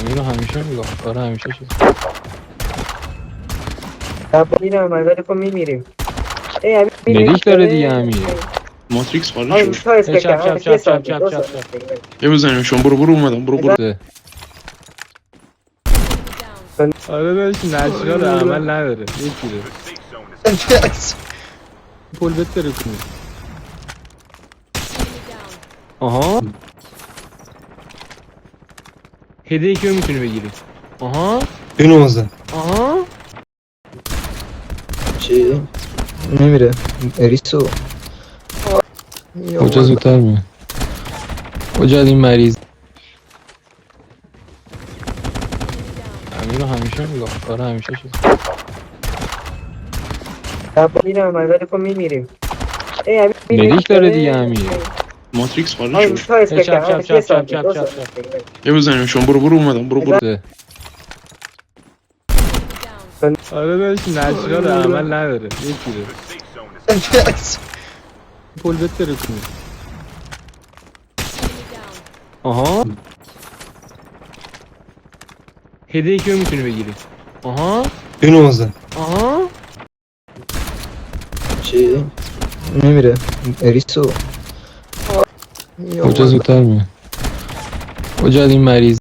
امیر رو همیشه میگم. آره همیشه شد. میرم ولی خب میمیریم. ای امیر مدیک داره دیگه امیر. ماتریکس خارج همین شد. تو اسپکتر چپ چپ چپ چپ چپ چپ چپ. یه بزنیم شما. برو اومدم. برو آره داشت نشنال عمل نداره. یکی داره. پول بتره کنی. آها. هدیه کیو میتونی بگیری؟ آها. اینو بزن. آها. چی؟ نمیره اریسو کجا زودتر میاد؟ کجا این مریض؟ امیر رو همیشه میگم. آره همیشه شد. میرم ولی خب میمیریم. ای امیر مدیک داره دیگه امیر. ماتریکس خارج همین شد. تو اسپکتر چپ چپ چپ چپ چپ چپ. یه بزنیم شما. برو اومدم. برو آره داشت نشنال عمل نداره. یکی داره. پول بتره کنی. آها. هدیه کیو میتونی بگیری؟ آها. اینو بزن. آها. چی؟ نمیره اریسو کجا زودتر میاد؟ کجا این مریض؟